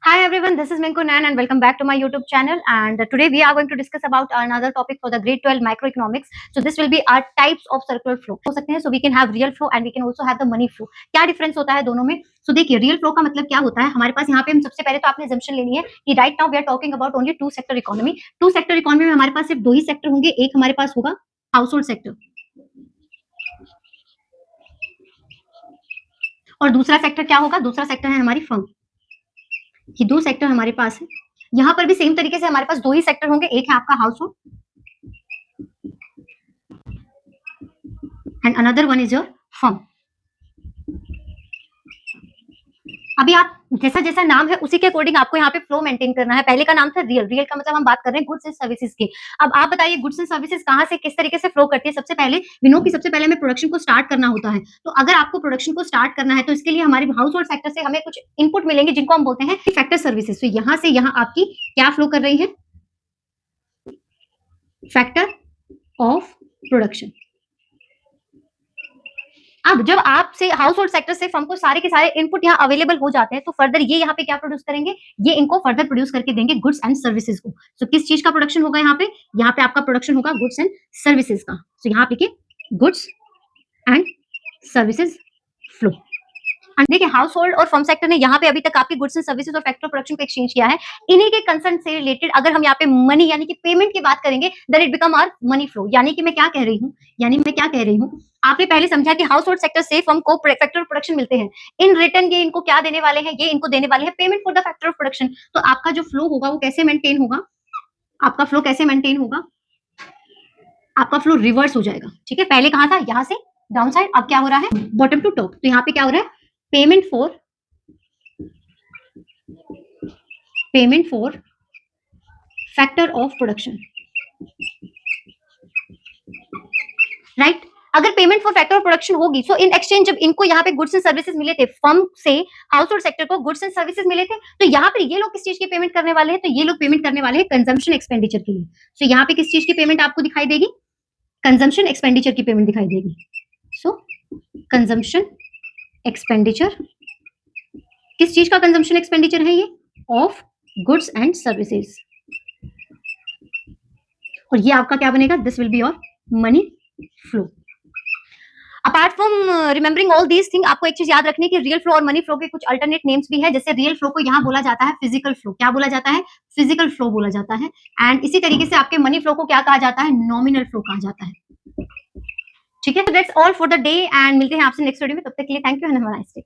Hi everyone, this is Minku Nan and welcome back to my YouTube channel. And today we are going to discuss about another topic for the grade 12 microeconomics. So this will be our types of circular flow. हो सकते हैं, so we can have real flow and we can also have the money flow. क्या difference होता है दोनों में? So देखिए, real flow का मतलब क्या होता है? हमारे पास यहाँ पे हम सबसे पहले तो आपने assumption लेनी है कि right now we are talking about only two sector economy. Two sector economy में हमारे पास सिर्फ दो ही सेक्टर होंगे. एक हमारे पास होगा household sector और दूसरा सेक्टर क्या होगा? दूसरा सेक्टर है हमारी फर्म. ये दो सेक्टर हमारे पास है. यहाँ पर भी सेम तरीके से हमारे पास दो ही सेक्टर होंगे. एक है आपका house hold and another one is your firm. अभी आप जैसा जैसा नाम है उसी के अकॉर्डिंग आपको यहाँ पे फ्लो मेंटेन करना है. पहले का नाम था रियल. रियल का मतलब हम बात कर रहे हैं गुड्स एंड सर्विसेज की. अब आप बताइए गुड्स एंड सर्विसेज कहाँ से किस तरीके से फ्लो करती है. सबसे पहले विनो की सबसे पहले हमें प्रोडक्शन को स्टार्ट करना होता है. तो अगर आपको प्रोडक्शन को स्टार्ट करना है तो इसके लिए हमारे हाउस होल्ड सेक्टर से हमें कुछ इनपुट मिलेंगे जिनको हम बोलते हैं फैक्टर सर्विसेज. तो यहाँ से यहाँ आपकी क्या फ्लो कर रही है? Factor of production. अब जब आपसे हाउस होल्ड सेक्टर से फर्म को सारे के सारे इनपुट यहाँ अवेलेबल हो जाते हैं तो फर्दर ये यहाँ पे क्या प्रोड्यूस करेंगे? ये इनको फर्दर प्रोड्यूस करके देंगे गुड्स एंड सर्विसेज को. सो किस चीज का प्रोडक्शन होगा यहाँ पे? यहाँ पे आपका प्रोडक्शन होगा गुड्स एंड सर्विसेज का. सो यहाँ पे गुड्स एंड सर्विसेज फ्लो. देखिए हाउस होल्ड और फर्म सेक्टर ने यहाँ पे अभी तक आपकी गुड्स एंड सर्विसेज और फैक्टर प्रोडक्शन को एक्सचेंज किया है. इन्हीं के कंसर्न से रिलेटेड अगर हम यहाँ पे मनी यानी कि पेमेंट की बात करेंगे then it become our money flow. यानी कि मैं क्या कह रही हूँ आपने पहले समझा कि हाउस होल्ड सेक्टर से फर्म को फैक्टर ऑफ प्रोडक्शन मिलते हैं. इन रिटर्न ये इनको क्या देने वाले हैं? ये इनको देने वाले हैं payment for the factor of production. तो आपका जो फ्लो होगा वो कैसे मेंटेन होगा? आपका फ्लो कैसे मेंटेन होगा? आपका फ्लो रिवर्स हो जाएगा. ठीक है, पहले कहा था यहाँ से डाउन साइड, अब क्या हो रहा है? Bottom to top. तो यहाँ पे क्या हो रहा है? Payment for factor of production. Right. अगर payment for factor of production होगी सो इन एक्सचेंज जब इनको यहाँ पे गुड्स एंड सर्विसेज मिले थे, फर्म से हाउस होल्ड सेक्टर को गुड्स एंड सर्विसेज मिले थे, तो यहाँ पे ये लोग किस चीज की पेमेंट करने वाले हैं? तो ये लोग पेमेंट करने वाले हैं कंजम्पशन एक्सपेंडिचर के लिए. सो यहाँ पे किस चीज की पेमेंट आपको दिखाई देगी? कंजम्पशन एक्सपेंडिचर की पेमेंट दिखाई देगी. सो कंजम्पशन एक्सपेंडिचर किस चीज का कंजम्पशन एक्सपेंडिचर है? ये ऑफ गुड्स एंड सर्विसेज. और ये आपका क्या बनेगा? This will be your money flow. Apart from remembering all these thing, आपको एक चीज याद रखनी है कि रियल फ्लो और मनी फ्लो के कुछ अल्टरनेट नेम्स भी है. जैसे रियल फ्लो को यहाँ बोला जाता है फिजिकल फ्लो. क्या बोला जाता है? फिजिकल फ्लो बोला जाता है. एंड इसी तरीके से आपके मनी फ्लो को क्या कहा जाता है? नॉमिनल फ्लो कहा जाता है. ठीक है, that's all for the day and मिलते हैं आपसे नेक्स्ट वीडियो में. तब तक के लिए thank you and have a nice day.